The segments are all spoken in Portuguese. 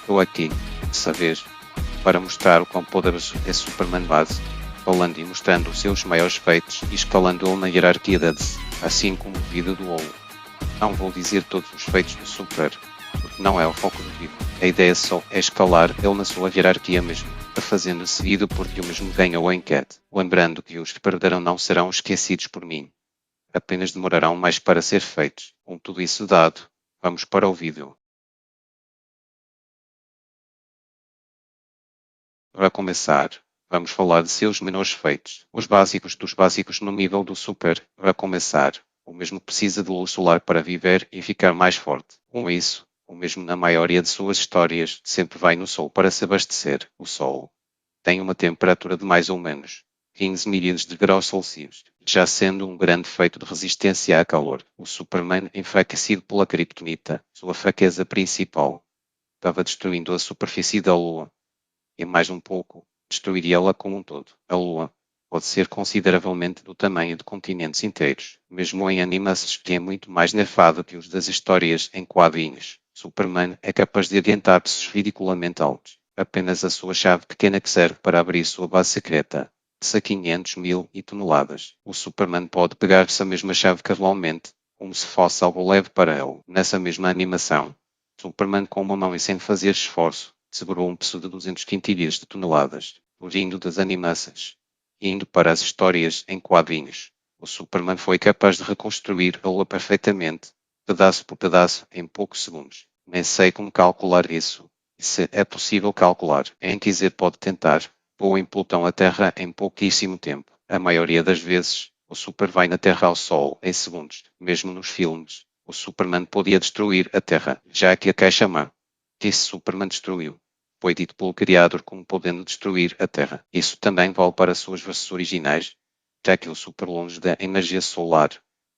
Estou aqui, dessa vez, para mostrar o quão poderoso é Superman base, falando e mostrando os seus maiores feitos e escalando-o na hierarquia da DC, assim como o vídeo do WoW. Não vou dizer todos os feitos do Super, porque não é o foco do vídeo. A ideia só é escalar ele na sua hierarquia mesmo, fazendo seguido porque o mesmo ganhou a enquete, lembrando que os que perderão não serão esquecidos por mim. Apenas demorarão mais para ser feitos. Com tudo isso dado, vamos para o vídeo. Para começar, vamos falar de seus menores feitos, os básicos dos básicos no nível do Super. Para começar, o mesmo precisa de luz solar para viver e ficar mais forte. Com isso, o mesmo na maioria de suas histórias sempre vai no Sol para se abastecer. O Sol tem uma temperatura de mais ou menos 15 milhões de graus Celsius, já sendo um grande feito de resistência a calor. O Superman, enfraquecido pela Kryptonita, sua fraqueza principal, estava destruindo a superfície da Lua, e mais um pouco, destruiria-la como um todo. A Lua pode ser consideravelmente do tamanho de continentes inteiros, mesmo em animações que é muito mais nerfado que os das histórias em quadrinhos. Superman é capaz de adiantar passos ridiculamente altos. Apenas a sua chave pequena que serve para abrir sua base secreta de 500 mil toneladas. O Superman pode pegar essa mesma chave casualmente, como se fosse algo leve para ele. Nessa mesma animação, Superman com uma mão e sem fazer esforço, segurou um peso de 200 quintilhas de toneladas, fugindo das animações, e indo para as histórias em quadrinhos. O Superman foi capaz de reconstruir a Lua perfeitamente, pedaço por pedaço, em poucos segundos. Nem sei como calcular isso. E se é possível calcular, quem quiser pode tentar. Voa em Plutão a Terra em pouquíssimo tempo. A maioria das vezes, o Super vai na Terra ao Sol em segundos. Mesmo nos filmes, o Superman podia destruir a Terra, já que a caixa-mãe que Superman destruiu foi dito pelo criador como podendo destruir a Terra. Isso também vale para suas versões originais, já que o super longe da energia solar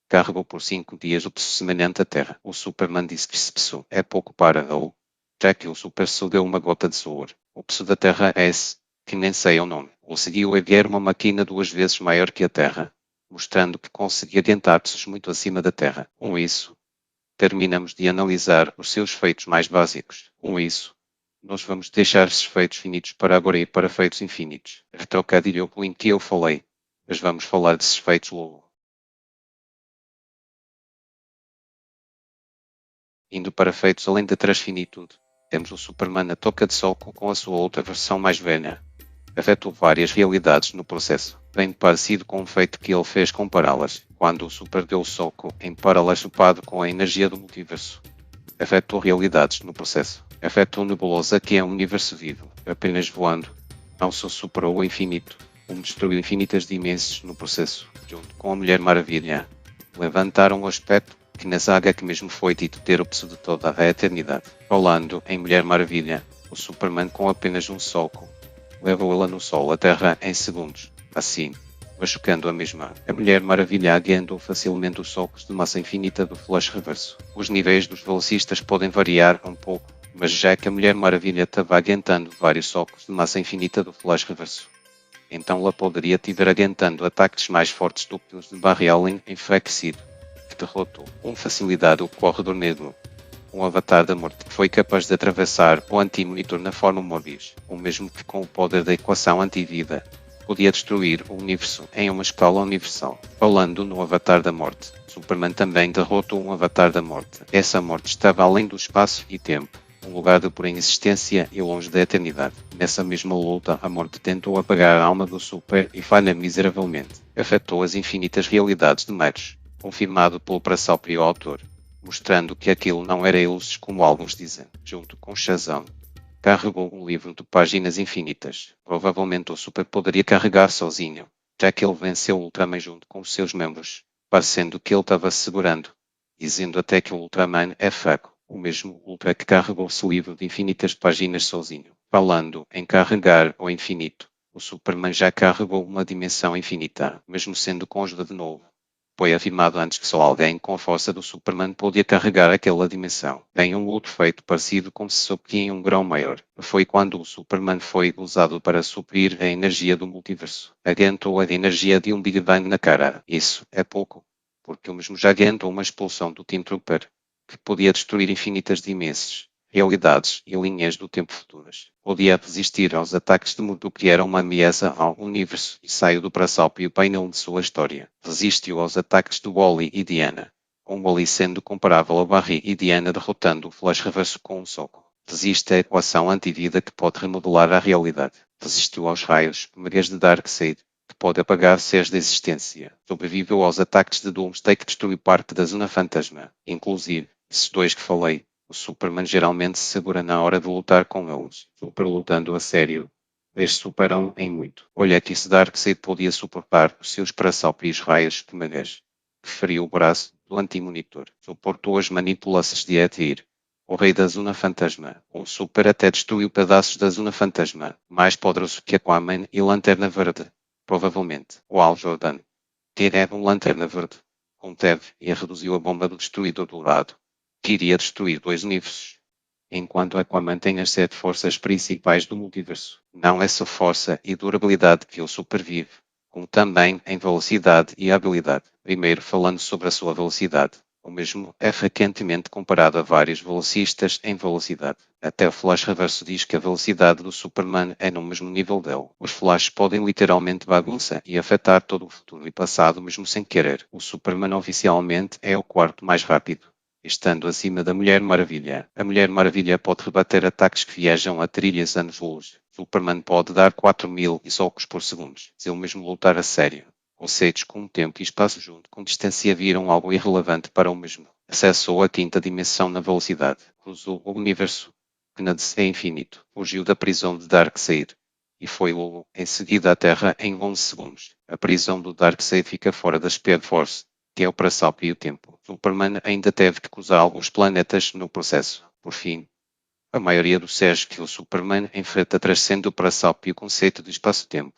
carregou por 5 dias o peso semelhante à Terra. O Superman disse que esse peso é pouco para ele, já que o Super deu uma gota de suor. O peso da Terra é esse, que nem sei o nome. Conseguiu erguer uma máquina 2 vezes maior que a Terra, mostrando que conseguia adiantar pesos muito acima da Terra. Com isso, terminamos de analisar os seus feitos mais básicos. Com isso, nós vamos deixar esses feitos finitos para agora e para feitos infinitos. Trocadilho com o que eu falei, mas vamos falar desses feitos logo. Indo para feitos além da transfinitude, temos o Superman a toca de soco com a sua outra versão mais velha. Afetou várias realidades no processo, bem parecido com o feito que ele fez com Parallax, quando o Super deu o soco em Parallax chupado com a energia do multiverso. Afetou realidades no processo. Afetou Nebulosa, que é um universo vivo, apenas voando. Não só superou o infinito, como destruiu infinitas dimensões no processo, junto com a Mulher Maravilha. Levantaram o aspecto que na saga que mesmo foi dito ter o peso de toda a eternidade. Falando em Mulher Maravilha, o Superman com apenas um soco levou-la no Sol à Terra em segundos. Assim, machucando a mesma. A Mulher Maravilha aguentou facilmente os socos de massa infinita do Flash Reverso. Os níveis dos velocistas podem variar um pouco, mas já que a Mulher Maravilha estava aguentando vários socos de massa infinita do Flash Reverso, então ela poderia tiver aguentando ataques mais fortes do que os de Barry Allen enfraquecido, que derrotou com facilidade o Corredor Negro, um avatar da morte que foi capaz de atravessar o anti-monitor na forma Morbius, o mesmo que com o poder da equação anti-vida podia destruir o universo em uma escala universal. Falando no Avatar da Morte, Superman também derrotou um Avatar da Morte. Essa morte estava além do espaço e tempo, um lugar de pura existência e longe da eternidade. Nessa mesma luta, a morte tentou apagar a alma do Super e falha miseravelmente. Afetou as infinitas realidades de Meros, confirmado pelo próprio autor, mostrando que aquilo não era ilustres como alguns dizem. Junto com Shazam, carregou um livro de páginas infinitas. Provavelmente o Super poderia carregar sozinho, já que ele venceu o Ultraman junto com os seus membros, parecendo que ele estava segurando, dizendo até que o Ultraman é fraco, o mesmo Ultra que carregou seu livro de infinitas páginas sozinho. Falando em carregar o infinito, o Superman já carregou uma dimensão infinita, mesmo sendo com ajuda de novo. Foi afirmado antes que só alguém com a força do Superman podia carregar aquela dimensão. Tem um outro feito parecido com se soube em um grau maior. Foi quando o Superman foi usado para suprir a energia do multiverso. Aguentou a energia de um Big Bang na cara. Isso é pouco, porque o mesmo já aguentou uma expulsão do Team Trooper, que podia destruir infinitas dimensões. realidades e linhas do tempo futuras. Podia resistir aos ataques de Murdo, que era uma ameaça ao universo, e saiu do pressápio painel de sua história. Resistiu aos ataques de Wally e Diana, com Wally sendo comparável a Barry e Diana derrotando o Flash Reverso com um soco. Resiste à equação antivida que pode remodelar a realidade. Resistiu aos raios primeiros de Darkseid, que pode apagar seres da existência. Sobreviveu aos ataques de Doomsday, que destruiu parte da Zona Fantasma. Inclusive, esses dois que falei, o Superman geralmente se segura na hora de lutar com eles. Super lutando a sério. Eles superam em muito. Olha que se Darkseid podia suportar os seus pressápios raios primeiros, que feriu o braço do anti-monitor. Suportou as manipulações de Etir, o rei da Zona Fantasma. O Super até destruiu pedaços da Zona Fantasma, mais poderoso que Aquaman e Lanterna Verde. Provavelmente, o Hal Jordan era um Lanterna Verde. Conteve e reduziu a bomba do Destruidor Dourado, que iria destruir 2 universos. Enquanto Aquaman tem as 7 forças principais do multiverso. Não é só força e durabilidade que ele supervive, como também em velocidade e habilidade. Primeiro falando sobre a sua velocidade. O mesmo é frequentemente comparado a vários velocistas em velocidade. Até o Flash Reverso diz que a velocidade do Superman é no mesmo nível dele. Os Flashes podem literalmente bagunçar e afetar todo o futuro e passado mesmo sem querer. O Superman oficialmente é o quarto mais rápido, estando acima da Mulher Maravilha. A Mulher Maravilha pode rebater ataques que viajam a trilhas anos-luz. Superman pode dar 4.000 socos por segundo, se ele mesmo lutar a sério. Conceitos como tempo e espaço junto com distância viram algo irrelevante para o mesmo. Acessou a quinta dimensão na velocidade. Cruzou o universo, que na DC é infinito. Fugiu da prisão de Darkseid e foi logo em seguida à Terra em 11 segundos. A prisão do Darkseid fica fora da Speed Force, que é o pressápio e o tempo. Superman ainda teve que cruzar alguns planetas no processo. Por fim, a maioria dos seres que o Superman enfrenta transcende o pressápio e o conceito de espaço-tempo.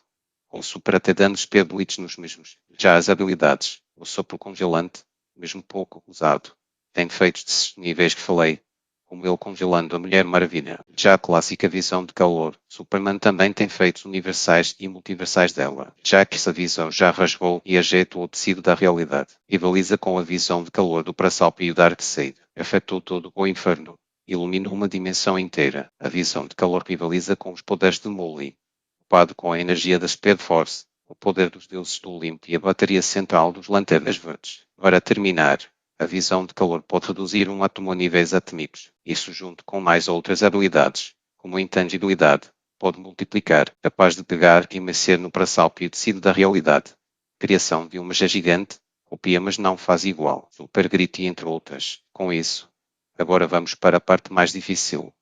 O Super até dando speedblitz nos mesmos. Já as habilidades, o sopro congelante, mesmo pouco usado, tem defeitos desses níveis que falei, como ele congelando a Mulher Maravilha. Já a clássica visão de calor, Superman também tem feitos universais e multiversais dela, já que essa visão já rasgou e ajeitou o tecido da realidade. Rivaliza com a visão de calor do pressápio Darkseid. Afetou todo o inferno. Iluminou uma dimensão inteira. A visão de calor rivaliza com os poderes de Molly, ocupado com a energia da Speed Force, o poder dos deuses do Olimpo e a bateria central dos Lanternas Verdes. Para terminar, a visão de calor pode reduzir um átomo a níveis atômicos. Isso, junto com mais outras habilidades, como a intangibilidade, pode multiplicar, capaz de pegar e mexer no pressápio e tecido da realidade. Criação de uma gigante, copia mas não faz igual. Super Grit, entre outras. Com isso, agora vamos para a parte mais difícil.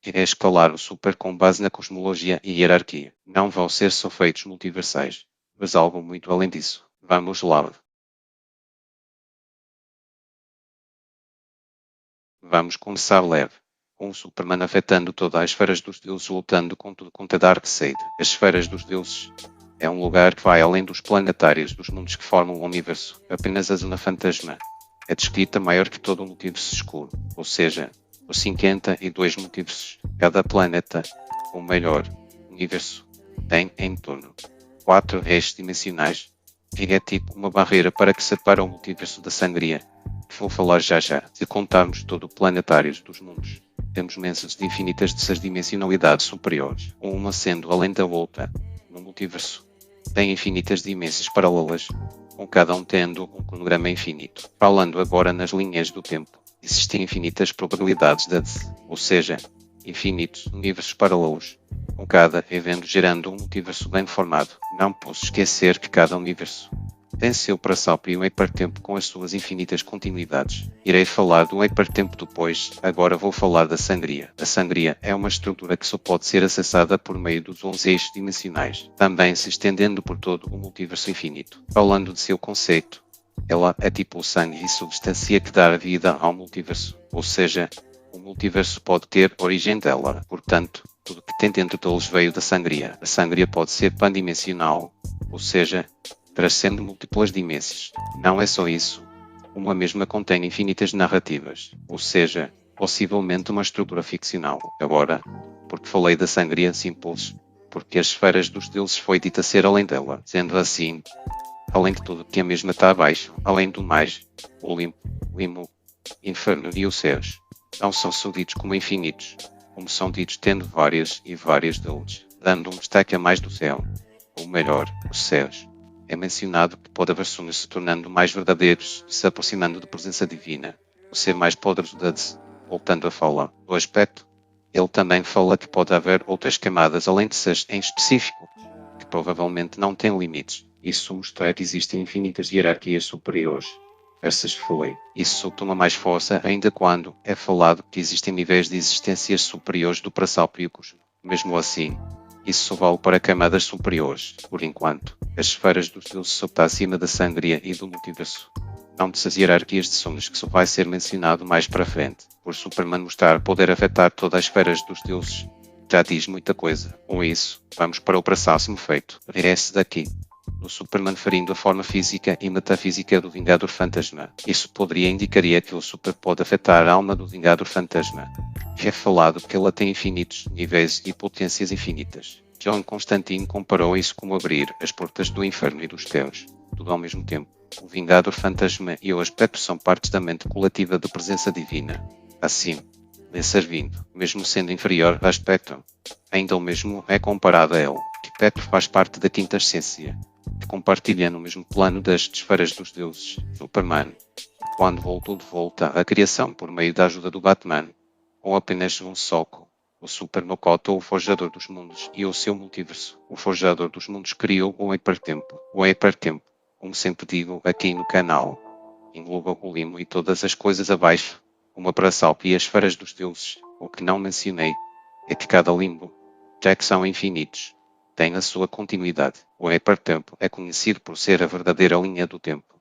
Irei escalar o Super com base na cosmologia e hierarquia. Não vão ser só feitos multiversais, mas algo muito além disso. Vamos lá. Vamos começar leve, com o Superman afetando todas as esferas dos deuses lutando contra Darkseid. As esferas dos deuses é um lugar que vai além dos planetários dos mundos que formam o universo. Apenas a Zona Fantasma é descrita maior que todo o multiverso escuro, ou seja, os 52 multiversos. Cada planeta, ou melhor, universo, tem em torno 4 eixos dimensionais, que é tipo uma barreira para que separa o multiverso da sangria. Vou falar já. Se contarmos todo o planetário dos mundos, temos mensagens de infinitas dessas dimensionalidades superiores, uma sendo além da outra. No multiverso, tem infinitas dimensões paralelas, com cada um tendo um cronograma infinito. Falando agora nas linhas do tempo, existem infinitas probabilidades ou seja, infinitos universos paralelos, com cada evento gerando um multiverso bem formado. Não posso esquecer que cada universo tem seu pressápio e um hipertempo com as suas infinitas continuidades. Irei falar do hipertempo depois, agora vou falar da sangria. A sangria é uma estrutura que só pode ser acessada por meio dos 11 eixos dimensionais, também se estendendo por todo o multiverso infinito. Falando de seu conceito, ela é tipo o sangue e substância que dá vida ao multiverso, ou seja, o multiverso pode ter origem dela, portanto, tudo que tem dentro deles veio da sangria. A sangria pode ser pandimensional, ou seja, transcende múltiplas dimensões. Não é só isso. Uma mesma contém infinitas narrativas, ou seja, possivelmente uma estrutura ficcional. Agora, porque falei da sangria simples, porque as esferas dos deuses foi dita ser além dela. Sendo assim, além de tudo que a mesma está abaixo, além do mais, o limbo, limo, inferno e os céus. Não são só ditos como infinitos, como são ditos tendo várias e várias deles, dando um destaque a mais do céu, ou melhor, os céus. É mencionado que pode haver sonhos se tornando mais verdadeiros e se aproximando da presença divina, o ser mais poderoso da voltando a falar do aspecto. Ele também fala que pode haver outras camadas além de seres em específico, que provavelmente não têm limites. Isso mostra que existem infinitas hierarquias superiores. Essas foi. Isso toma mais força ainda quando é falado que existem níveis de existências superiores do prasápios. Mesmo assim, isso só vale para camadas superiores, por enquanto. As esferas dos deuses só está acima da sangria e do multiverso. Não dessas hierarquias de sonhos que só vai ser mencionado mais para frente, por Superman mostrar poder afetar todas as esferas dos deuses. Já diz muita coisa. Com isso, vamos para o próximo feito. Esse daqui. O Superman ferindo a forma física e metafísica do Vingador Fantasma. Isso poderia indicaria que o Super pode afetar a alma do Vingador Fantasma. É falado que ela tem infinitos níveis e potências infinitas. John Constantine comparou isso com abrir as portas do inferno e dos céus, tudo ao mesmo tempo. O Vingador Fantasma e o aspecto são partes da mente coletiva da presença divina. Assim, lhe servindo, mesmo sendo inferior a aspecto, ainda o mesmo é comparado a ele. Aspecto faz parte da quinta essência, que compartilha no mesmo plano das esferas dos deuses. Superman, quando voltou de volta à criação por meio da ajuda do Batman, ou apenas um soco, o Superman cortou o Forjador dos Mundos e o seu multiverso. O Forjador dos Mundos criou o Hipertempo. O Hipertempo, como sempre digo aqui no canal, engloba o limo e todas as coisas abaixo, como a Brasalp e as esferas dos deuses. O que não mencionei é que cada limbo, já que são infinitos, tem a sua continuidade. O hipertempo é conhecido por ser a verdadeira linha do tempo,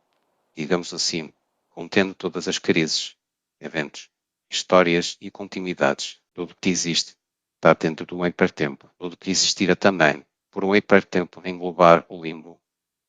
digamos assim, contendo todas as crises, eventos, histórias e continuidades. Tudo que existe está dentro do hipertempo. Tudo que existirá também, por um hipertempo englobar o limbo.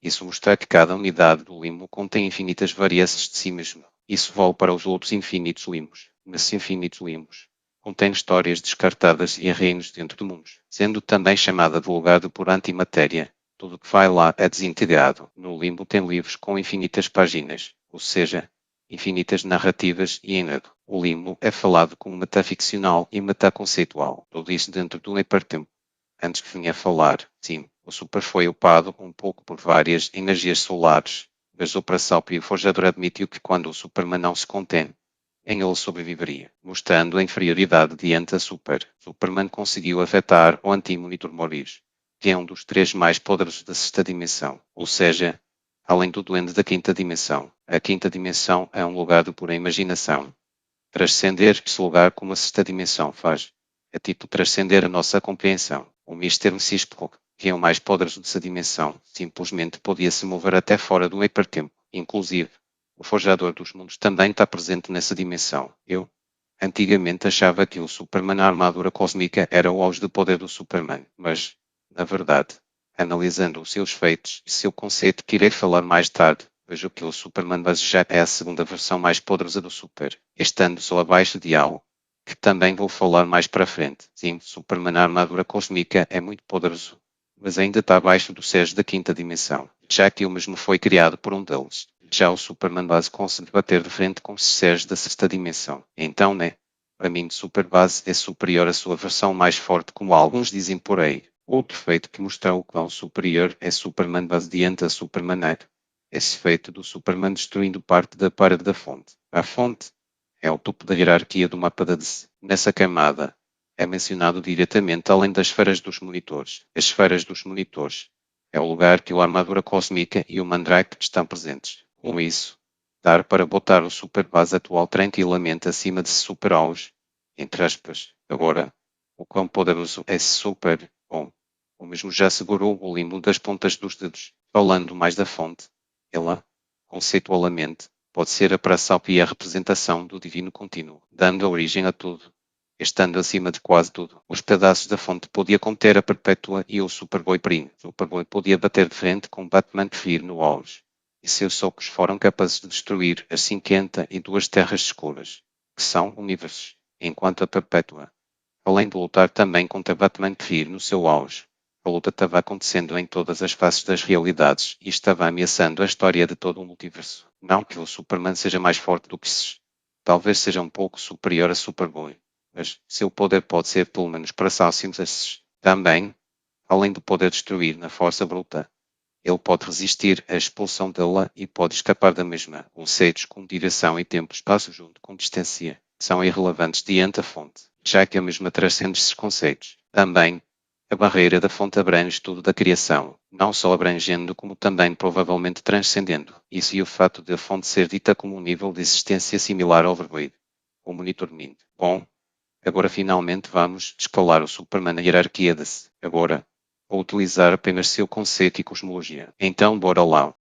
Isso mostra que cada unidade do limbo contém infinitas variâncias de si mesmo. Isso vale para os outros infinitos limbos. Nesses infinitos limbos, contém histórias descartadas e reinos dentro de mundos, sendo também chamada de lugar de por antimatéria. Tudo que vai lá é desintegrado. No limbo tem livros com infinitas páginas, ou seja, infinitas narrativas e enredo. O limbo é falado como metaficcional e metaconceitual. Tudo isso dentro do hipertempo. Antes que vinha a falar, sim, o Super foi upado um pouco por várias energias solares, mas o Prasalp e o Forjador admitiu que quando o Superman não se contém, em ele sobreviveria, mostrando a inferioridade diante a Super. Superman conseguiu afetar o anti-monitor Morris, que é um dos três mais poderosos da sexta dimensão, ou seja, além do duende da quinta dimensão. A quinta dimensão é um lugar de pura imaginação. Transcender esse lugar como a sexta dimensão faz. É tipo transcender a nossa compreensão. O Mr. Cisco, que é o mais poderoso dessa dimensão, simplesmente podia se mover até fora do hipertempo. Inclusive, o Forjador dos Mundos também está presente nessa dimensão. Eu, antigamente, achava que o Superman na armadura cósmica era o auge do poder do Superman, mas, na verdade, analisando os seus feitos e seu conceito que irei falar mais tarde, vejo que o Superman base já é a segunda versão mais poderosa do Super, estando só abaixo de algo que também vou falar mais para frente. Sim, Superman na armadura cósmica é muito poderoso, mas ainda está abaixo dos seres da quinta dimensão, já que ele mesmo foi criado por um deles. Já o Superman base consegue bater de frente com os seres da sexta dimensão. Então, né? Para mim, o Super base é superior à sua versão mais forte, como alguns dizem por aí. Outro feito que mostra o quão superior é Superman base diante a Superman Air. Esse feito do Superman destruindo parte da parede da fonte. A fonte é o topo da hierarquia do mapa da DC. Nessa camada, é mencionado diretamente além das esferas dos monitores. As esferas dos monitores é o lugar que a armadura cósmica e o Mandrake estão presentes. Com isso, dar para botar o Super base atual tranquilamente acima de Super auge, entre aspas. Agora, o quão poderoso é esse Super? Bom, o mesmo já segurou o limbo das pontas dos dedos. Falando mais da fonte, ela, conceitualmente, pode ser a praçalpa e a representação do divino contínuo, dando origem a tudo. Estando acima de quase tudo, os pedaços da fonte podia conter a Perpétua e o Superboy Primo. O Superboy podia bater de frente com Batman Fear no auge, e seus socos foram capazes de destruir as 52 terras escuras, que são universos, enquanto a Perpétua, além de lutar também contra Batman Fear no seu auge, a luta estava acontecendo em todas as faces das realidades e estava ameaçando a história de todo o multiverso. Não que o Superman seja mais forte do que esses. talvez seja um pouco superior a Superboy, mas seu poder pode ser pelo menos para Salsimus. Também, além do poder destruir na força bruta, ele pode resistir à expulsão dela e pode escapar da mesma. Conceitos como direção e tempo-espaço junto com distância são irrelevantes diante da fonte, já que a mesma transcende esses conceitos. Também, a barreira da fonte abrange tudo da criação, não só abrangendo como também provavelmente transcendendo. Isso e o fato de a fonte ser dita como um nível de existência similar ao Overvoid, o Monitor Mind. Bom, agora finalmente vamos escalar o Superman na hierarquia de-se. Agora, ou utilizar apenas seu conceito e cosmologia. Então bora lá.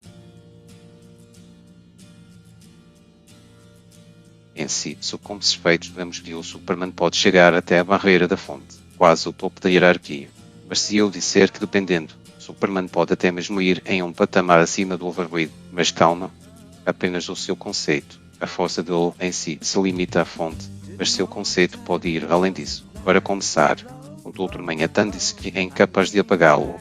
Em si, como suspeitos, vemos que o Superman pode chegar até a barreira da fonte, quase o topo da hierarquia. Mas se eu disser que dependendo, Superman pode até mesmo ir em um patamar acima do Overvoid, mas calma, apenas o seu conceito, a força dele em si, se limita à fonte, mas seu conceito pode ir além disso. Para começar, o Dr. Manhattan disse que é incapaz de apagá-lo,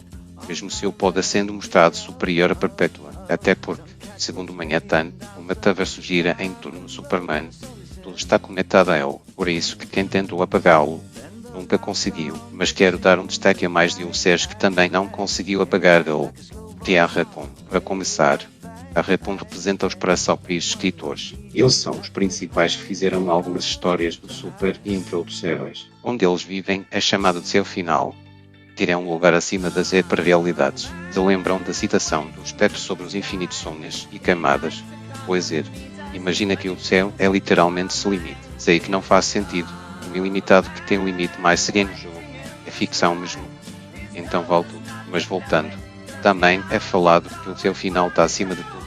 mesmo seu poder sendo mostrado superior a Perpétua. Até porque, segundo Manhattan, o metaverso gira em torno do Superman, tudo está conectado a ele. Por isso que quem tentou apagá-lo nunca conseguiu. Mas quero dar um destaque a mais de um ser que também não conseguiu apagar-lo, que é a Repon. Para começar, a Repon representa os Parassopis escritores. Eles são os principais que fizeram algumas histórias do Super e entre outros heróis. Onde eles vivem é chamado de seu final. Terão um lugar acima das hiperrealidades. Se lembram da citação do espectro sobre os infinitos sonhos e camadas? Pois é, imagina que o céu é literalmente sem limite. Sei que não faz sentido. Um ilimitado que tem um limite mais seguindo o jogo. É ficção mesmo. Então vale tudo. Mas voltando, também é falado que o seu final está acima de tudo,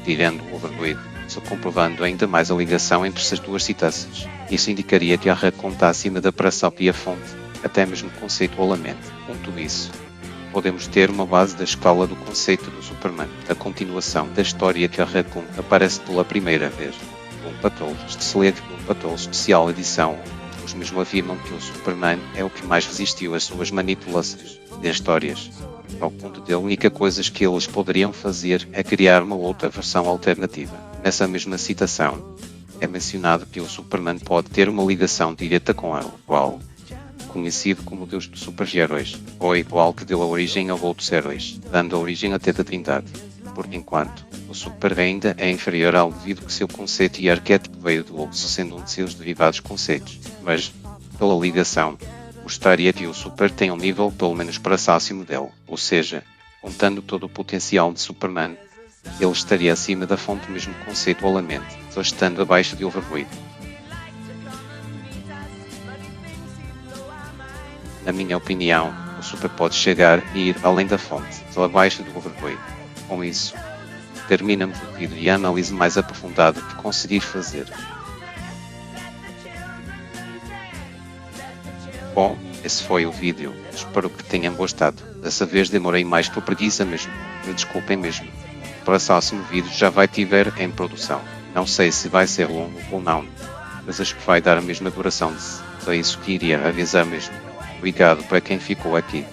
tirando o Overvoid, só comprovando ainda mais a ligação entre essas duas citações. Isso indicaria que a Redcon está acima da Parasopia fonte, até mesmo conceitualmente. Com tudo isso, podemos ter uma base da escala do conceito do Superman, a continuação da história que a Redcon aparece pela primeira vez. Doom Patrol, se lê de Doom Patrol Especial Edição, os mesmos afirmam que o Superman é o que mais resistiu às suas manipulações de histórias, ao ponto de a única coisa que eles poderiam fazer é criar uma outra versão alternativa. Nessa mesma citação, é mencionado que o Superman pode ter uma ligação direta com ele, qual, conhecido como o Deus dos Super-Heróis, ou igual que deu a origem a outros heróis, dando a origem até da Trindade. Por enquanto, o Super ainda é inferior ao devido que seu conceito e arquétipo veio do outro, sendo um de seus derivados conceitos, mas, pela ligação, mostraria que o Super tem um nível pelo menos próximo dele, ou seja, contando todo o potencial de Superman, ele estaria acima da fonte mesmo conceitualmente, só estando abaixo de Overvoid. Na minha opinião, o Super pode chegar e ir além da fonte, só abaixo do Overvoid. Com isso, terminamos o vídeo e a análise mais aprofundada que conseguir fazer. Bom, esse foi o vídeo. Espero que tenham gostado. Dessa vez demorei mais por preguiça mesmo. Me desculpem mesmo. Para o próximo vídeo já vai tiver em produção. Não sei se vai ser longo ou não, mas acho que vai dar a mesma duração. Só isso que iria avisar mesmo. Obrigado para quem ficou aqui.